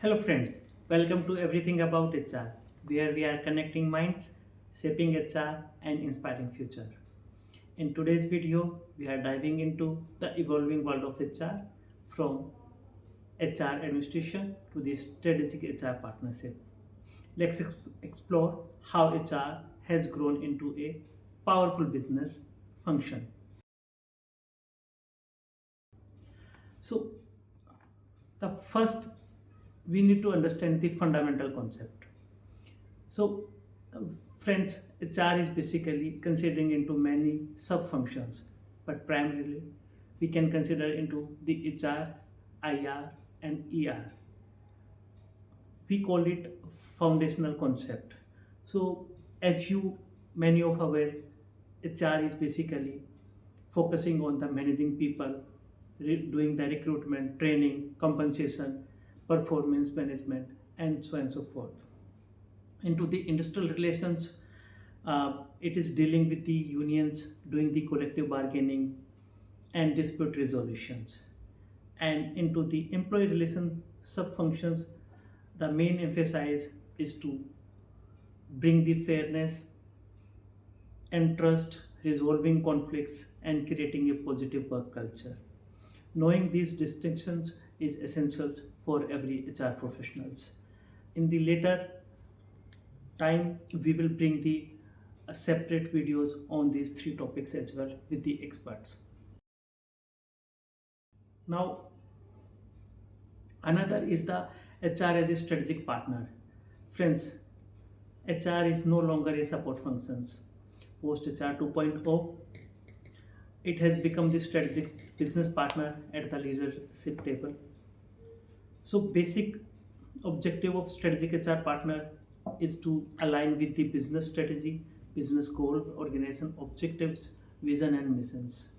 Hello friends, welcome to Everything About HR, where we are connecting minds, shaping HR and inspiring future. In today's video, we are diving into the evolving world of HR from HR administration to the strategic HR partnership. Let's explore how HR has grown into a powerful business function. So, the first we need to understand the fundamental concept. So, uh, friends, HR is basically considering into many sub functions, but primarily we can consider into the HR, IR, and ER. We call it foundational concept. So, as you many of our HR is basically focusing on the managing people, doing the recruitment, training, compensation, performance management, and so on and so forth. Into the industrial relations, it is dealing with the unions, doing the collective bargaining and dispute resolutions. And into the employee relation sub functions, the main emphasis is to bring the fairness and trust, resolving conflicts, and creating a positive work culture. Knowing these distinctions is essential for every HR professionals. In the later time, we will bring the separate videos on these three topics as well with the experts. Now, another is the HR as a strategic partner. Friends, HR is no longer a support functions. Post HR 2.0, it has become the strategic business partner at the leadership table. So basic objective of strategic HR partner is to align with the business strategy, business goal, organization objectives, vision and missions.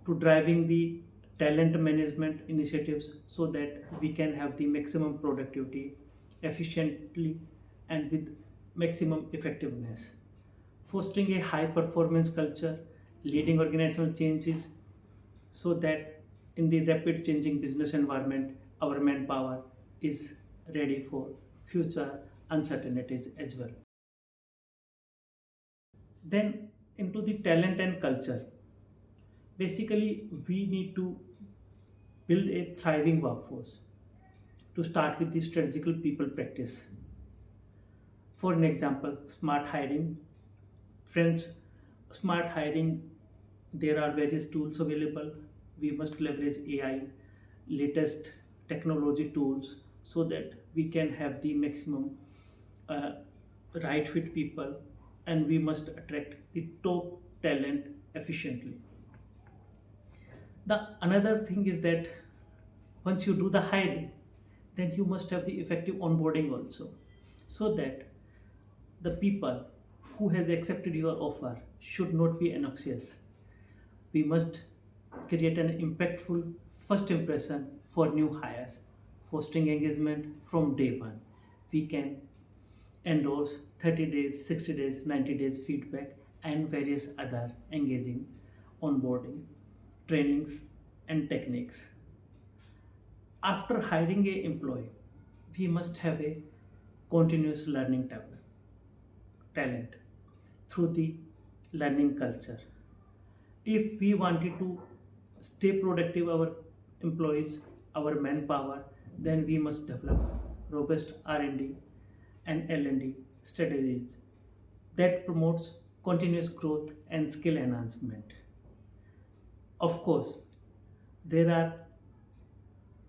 To driving the talent management initiatives so that we can have the maximum productivity efficiently and with maximum effectiveness. Fostering a high performance culture, leading organizational changes so that in the rapid changing business environment, our manpower is ready for future uncertainties as well. Then into the talent and culture. Basically, we need to build a thriving workforce to start with the strategical people practice. For an example, smart hiring. Friends, smart hiring, there are various tools available. We must leverage AI, latest technology tools so that we can have the maximum uh, right fit people, and we must attract the top talent efficiently. The another thing is that once you do the hiring, then you must have the effective onboarding also, so that the people who has accepted your offer should not be anxious. We must create an impactful first impression for new hires, fostering engagement from day one. We can endorse 30 days, 60 days, 90 days feedback and various other engaging onboarding, trainings and techniques. After hiring a employee, we must have a continuous learning talent through the learning culture. If we wanted to stay productive, our employees, our manpower, then we must develop robust R&D and L&D strategies that promotes continuous growth and skill enhancement. Of course, there are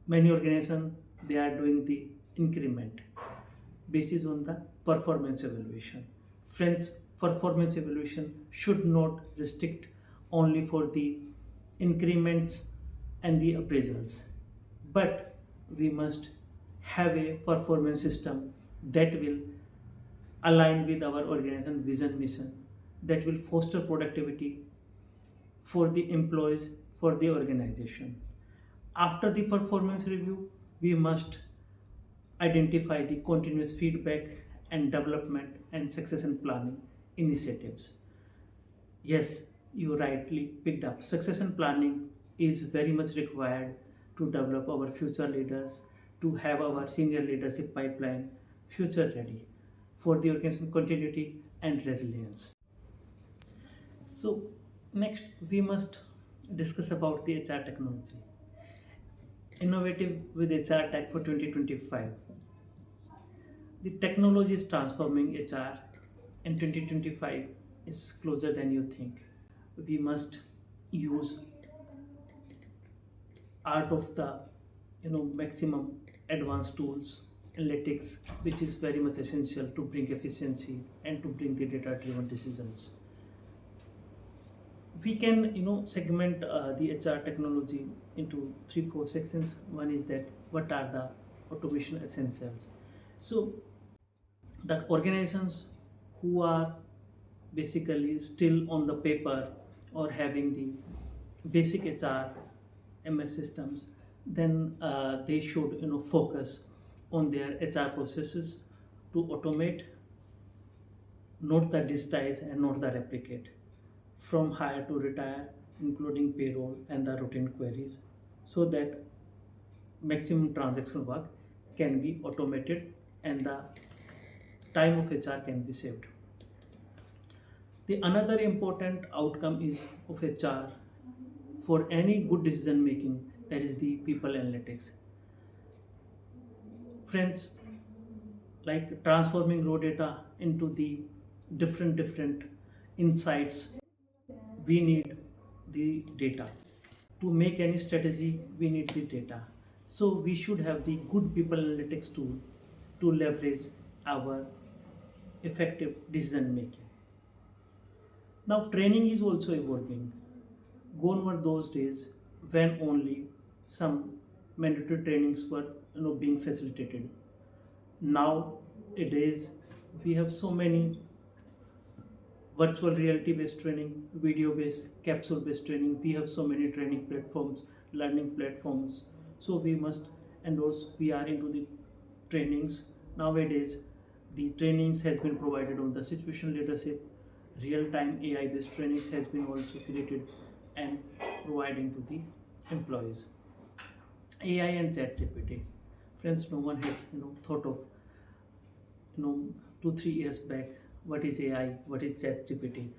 many organizations, they are doing the increment basis on the performance evaluation. Friends, performance evaluation should not restrict only for the increments and the appraisals, but we must have a performance system that will align with our organization vision mission, that will foster productivity for the employees, for the organization. After the performance review, we must identify the continuous feedback and development and succession planning initiatives. Yes, you rightly picked up. Succession planning is very much required to develop our future leaders, to have our senior leadership pipeline future ready for the organization continuity and resilience. So next we must discuss about the HR technology. Innovative with HR Tech for 2025. The technology is transforming HR and 2025 is closer than you think. We must use art of the maximum advanced tools, analytics, which is very much essential to bring efficiency and to bring the data driven decisions. We can segment the HR technology into 3-4 sections. One is that what are the automation essentials. So the organizations who are basically still on the paper or having the basic HR MS systems, then they should focus on their HR processes to automate, not the digitize and not the replicate, from hire to retire, including payroll and the routine queries, so that maximum transactional work can be automated and the time of HR can be saved. The another important outcome is of HR for any good decision making, that is the people analytics. Friends, like transforming raw data into the different insights, we need the data. To make any strategy, we need the data. So we should have the good people analytics tool to leverage our effective decision making. Now training is also evolving. Gone were those days when only some mandatory trainings were being facilitated. Nowadays we have so many virtual reality based training, video based, capsule based training. We have so many training platforms, learning platforms. So we must endorse. We are into the trainings nowadays. The trainings has been provided on the situational leadership. Real time AI based trainings has been also created and providing to the employees. AI and ChatGPT. Friends, no one has thought of 2-3 years back what is AI, what is ChatGPT.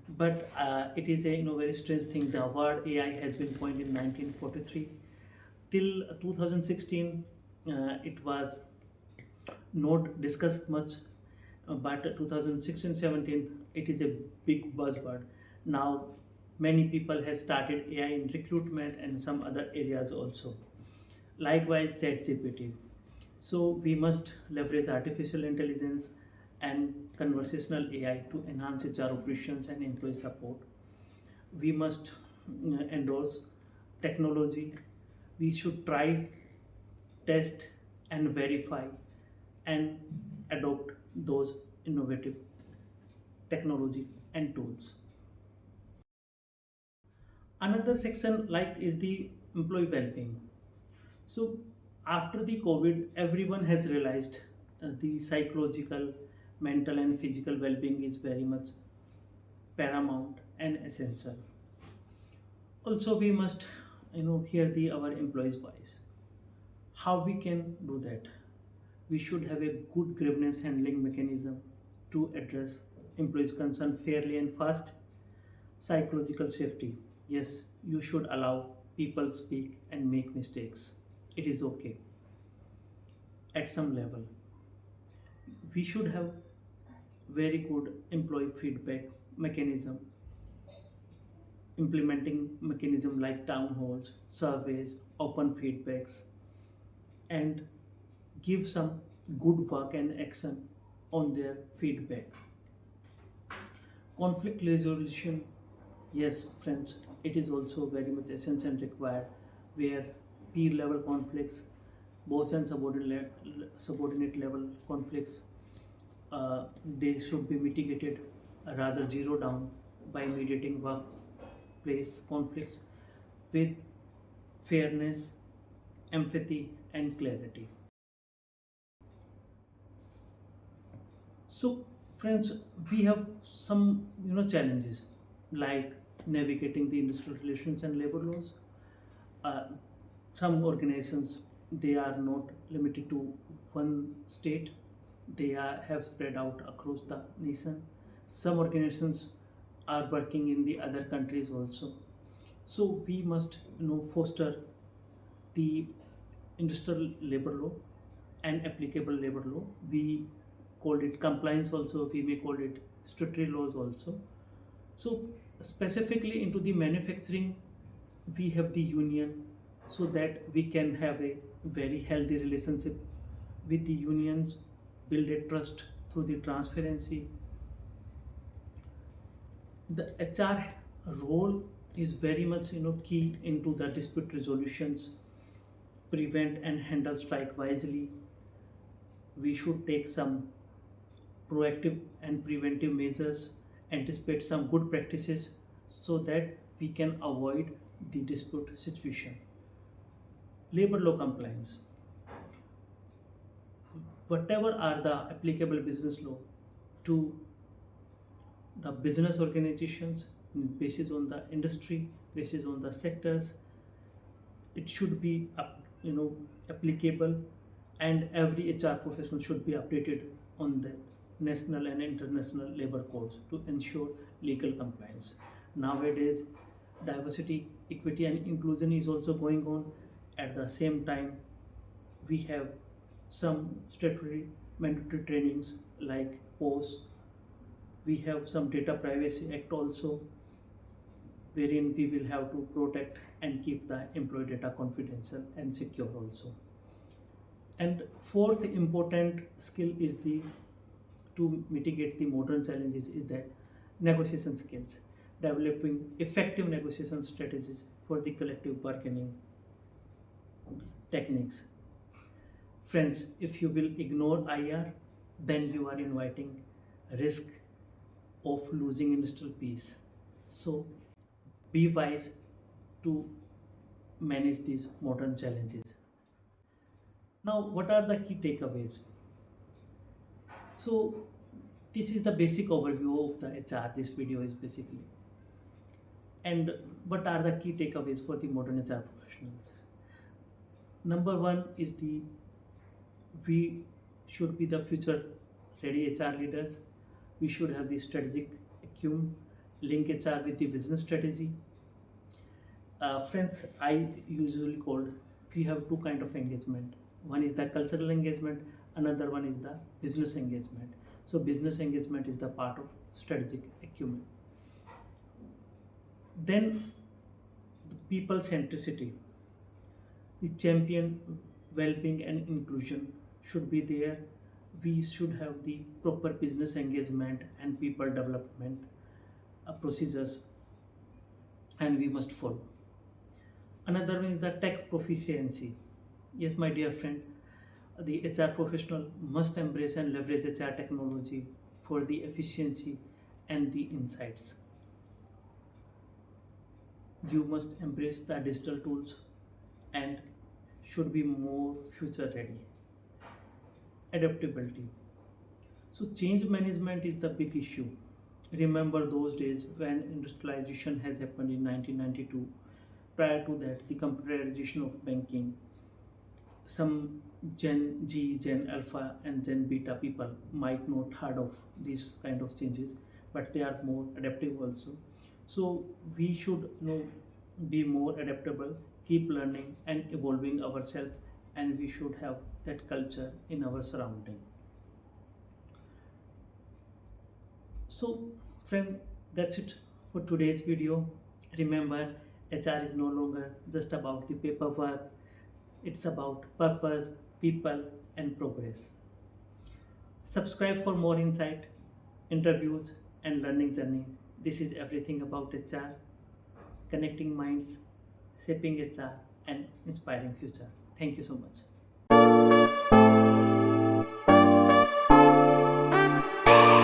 But it is a very strange thing. The word AI has been coined in 1943. Till 2016, it was not discussed much, but 2016-17, it is a big buzzword. Now, many people have started AI in recruitment and some other areas also. Likewise, ChatGPT. So we must leverage artificial intelligence and conversational AI to enhance HR operations and employee support. We must endorse technology. We should try, test, and verify and adopt those innovative technology and tools. Another section is the employee well-being. So after the COVID, everyone has realized the psychological, mental and physical well-being is very much paramount and essential. Also, we must hear our employees' voice. How we can do that? We should have a good grievance handling mechanism to address employees' concern fairly and fast. Psychological safety. Yes, you should allow people speak and make mistakes. It is okay at some level. We should have very good employee feedback mechanism, implementing mechanism like town halls, surveys, open feedbacks, and give some good work and action on their feedback. Conflict resolution, yes friends, it is also very much essential and required, where peer level conflicts, boss and subordinate level conflicts, they should be mitigated, rather zero down, by mediating workplace conflicts with fairness, empathy and clarity. So friends, we have some challenges like navigating the industrial relations and labor laws. Some organizations they are not limited to one state. They have spread out across the nation. Some organizations are working in the other countries also. So we must foster the industrial labor law and applicable labor law. We called it compliance also, we may call it statutory laws also. So specifically into the manufacturing, we have the union, so that we can have a very healthy relationship with the unions, build a trust through the transparency. The HR role is very much key into the dispute resolutions, prevent and handle strike wisely. We should take some proactive and preventive measures, anticipate some good practices so that we can avoid the dispute situation. Labor law compliance. Whatever are the applicable business law to the business organizations, basis on the industry, basis on the sectors, it should be applicable, and every HR professional should be updated on the national and international labor codes to ensure legal compliance. Nowadays, diversity, equity, and inclusion is also going on. At the same time, we have some statutory mandatory trainings like POS. We have some Data Privacy Act also, wherein we will have to protect and keep the employee data confidential and secure also. And fourth important skill is to mitigate the modern challenges is the negotiation skills, developing effective negotiation strategies for the collective bargaining techniques. Friends, if you will ignore IR, then you are inviting risk of losing industrial peace. So be wise to manage these modern challenges. Now, what are the key takeaways? So this is the basic overview of the HR. This video is basically. And what are the key takeaways for the modern HR professionals? Number one is we should be the future ready HR leaders. We should have the strategic acumen, link HR with the business strategy. Friends, I usually called, we have two kind of engagement. One is the cultural engagement, another one is the business engagement. So business engagement is the part of strategic acumen. Then the people centricity, the champion well-being and inclusion should be there. We should have the proper business engagement and people development procedures, and we must follow. Another one is the tech proficiency. Yes, my dear friend, the HR professional must embrace and leverage HR technology for the efficiency and the insights. You must embrace the digital tools and should be more future ready. Adaptability. So change management is the big issue. Remember those days when industrialization has happened in 1992. Prior to that, the computerization of banking. Some Gen G, Gen Alpha and Gen Beta people might not heard of these kind of changes, but they are more adaptive also. So we should be more adaptable, keep learning and evolving ourselves, and we should have that culture in our surrounding. So friend, that's it for today's video. Remember, HR is no longer just about the paperwork. It's about purpose, people and progress. Subscribe for more insight, interviews and learning journey. This is everything about HR, connecting minds, shaping HR and inspiring future. Thank you so much.